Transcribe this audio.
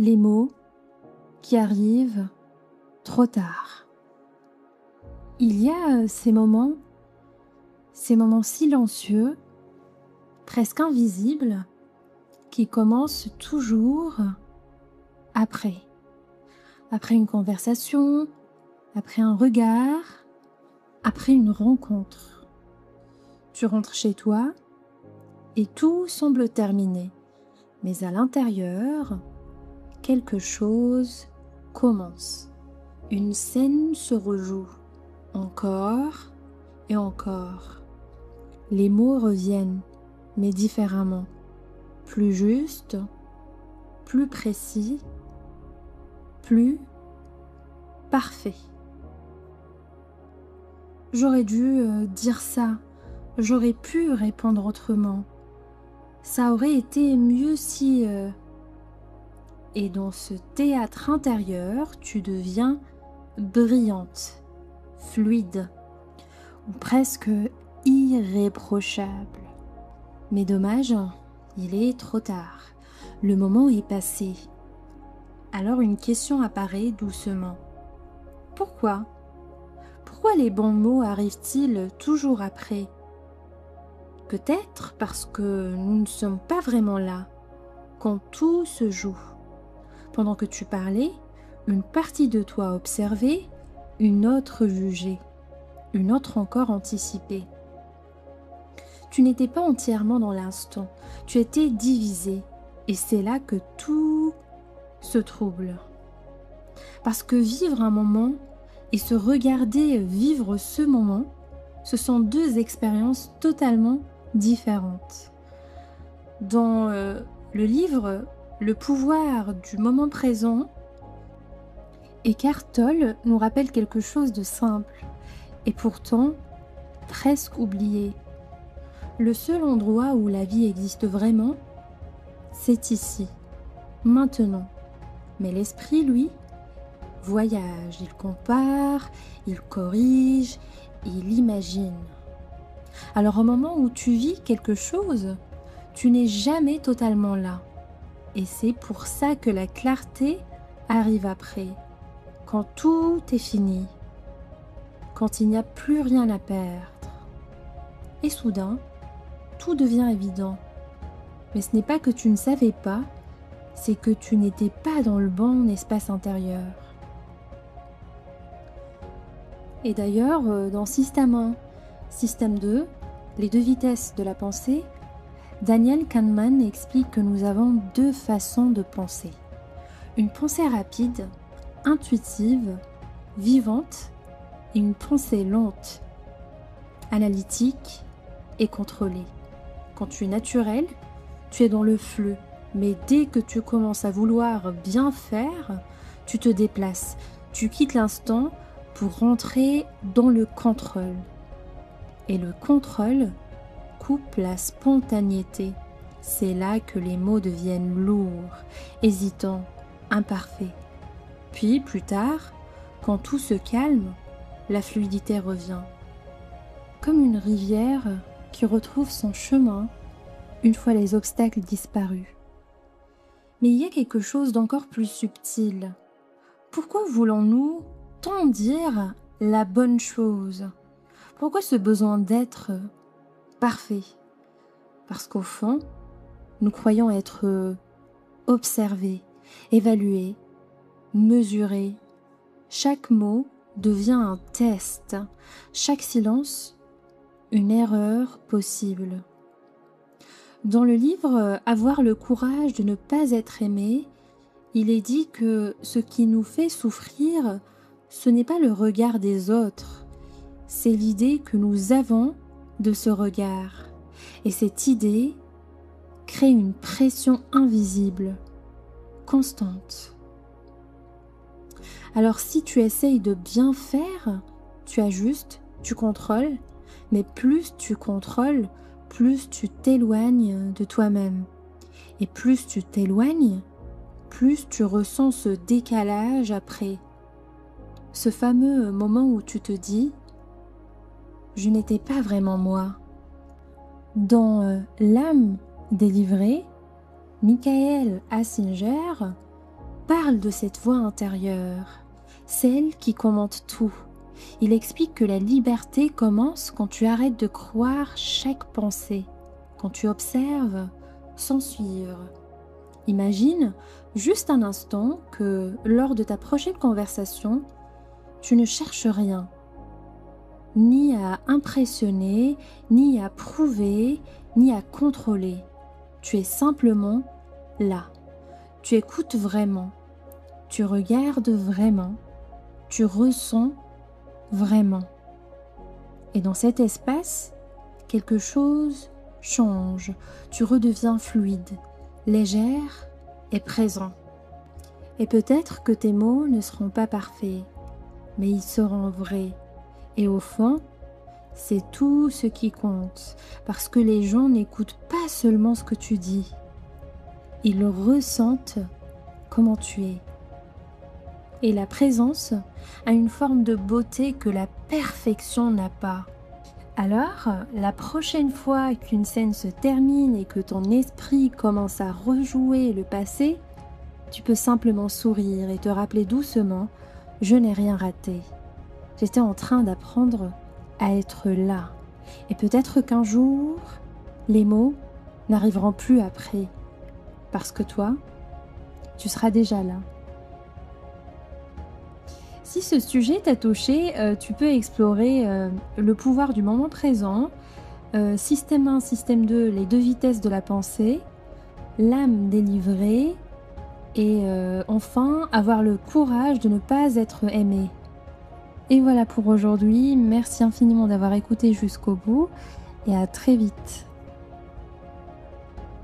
les mots qui arrivent trop tard. Il y a ces moments silencieux, presque invisibles, qui commencent toujours après une conversation, après un regard, après une rencontre. Tu rentres chez toi et tout semble terminé, mais à l'intérieur, quelque chose commence. Une scène se rejoue, encore et encore. Les mots reviennent, mais différemment, plus justes, plus précis, plus parfait. J'aurais dû dire ça, j'aurais pu répondre autrement. Ça aurait été mieux si... Et dans ce théâtre intérieur, tu deviens brillante, fluide, ou presque irréprochable. Mais dommage, il est trop tard. Le moment est passé. Alors une question apparaît doucement. Pourquoi ? Pourquoi les bons mots arrivent-ils toujours après ? Peut-être parce que nous ne sommes pas vraiment là, quand tout se joue. Pendant que tu parlais, une partie de toi observait, une autre jugeait, une autre encore anticipait. Tu n'étais pas entièrement dans l'instant, tu étais divisé, et c'est là que tout se trouble. Parce que vivre un moment et se regarder vivre ce moment, ce sont deux expériences totalement différentes. Dans le livre Le pouvoir du moment présent, Eckhart Tolle nous rappelle quelque chose de simple et pourtant presque oublié. Le seul endroit où la vie existe vraiment, c'est ici, maintenant. Mais l'esprit, lui, voyage, il compare, il corrige, il imagine. Alors au moment où tu vis quelque chose, tu n'es jamais totalement là. Et c'est pour ça que la clarté arrive après, quand tout est fini, quand il n'y a plus rien à perdre. Et soudain, tout devient évident. Mais ce n'est pas que tu ne savais pas, c'est que tu n'étais pas dans le bon espace intérieur. Et d'ailleurs, dans Système 1, Système 2, les deux vitesses de la pensée, Daniel Kahneman explique que nous avons deux façons de penser. Une pensée rapide, intuitive, vivante, et une pensée lente, analytique et contrôlée. Quand tu es naturel, tu es dans le flux, mais dès que tu commences à vouloir bien faire, tu te déplaces, tu quittes l'instant pour rentrer dans le contrôle. Et le contrôle coupe la spontanéité. C'est là que les mots deviennent lourds, hésitants, imparfaits. Puis, plus tard, quand tout se calme, la fluidité revient. Comme une rivière qui retrouve son chemin une fois les obstacles disparus. Mais il y a quelque chose d'encore plus subtil. Pourquoi voulons-nous tant dire la bonne chose ? Pourquoi ce besoin d'être parfait ? Parce qu'au fond, nous croyons être observés, évalués, mesurés. Chaque mot devient un test, chaque silence, une erreur possible. Dans le livre « Avoir le courage de ne pas être aimé », il est dit que ce qui nous fait souffrir, ce n'est pas le regard des autres, c'est l'idée que nous avons de ce regard. Et cette idée crée une pression invisible, constante. Alors si tu essayes de bien faire, tu ajustes, tu contrôles, mais plus tu contrôles, plus tu t'éloignes de toi-même. Et plus tu t'éloignes, plus tu ressens ce décalage après. Ce fameux moment où tu te dis « Je n'étais pas vraiment moi ». Dans L'âme délivrée, Michael Hasinger parle de cette voix intérieure, celle qui commente tout. Il explique que la liberté commence quand tu arrêtes de croire chaque pensée, quand tu observes sans suivre. Imagine juste un instant que lors de ta prochaine conversation, tu ne cherches rien, ni à impressionner, ni à prouver, ni à contrôler. Tu es simplement là. Tu écoutes vraiment. Tu regardes vraiment. Tu ressens vraiment. Et dans cet espace, quelque chose change. Tu redeviens fluide, légère et présent. Et peut-être que tes mots ne seront pas parfaits, mais ils seront vrais. Et au fond, c'est tout ce qui compte, parce que les gens n'écoutent pas seulement ce que tu dis, ils ressentent comment tu es. Et la présence a une forme de beauté que la perfection n'a pas. Alors, la prochaine fois qu'une scène se termine et que ton esprit commence à rejouer le passé, tu peux simplement sourire et te rappeler doucement « Je n'ai rien raté. J'étais en train d'apprendre à être là. » Et peut-être qu'un jour, les mots n'arriveront plus après, parce que toi, tu seras déjà là. Si ce sujet t'a touché, tu peux explorer le pouvoir du moment présent, système 1, système 2, les deux vitesses de la pensée, l'âme délivrée et enfin avoir le courage de ne pas être aimé. Et voilà pour aujourd'hui, merci infiniment d'avoir écouté jusqu'au bout et à très vite.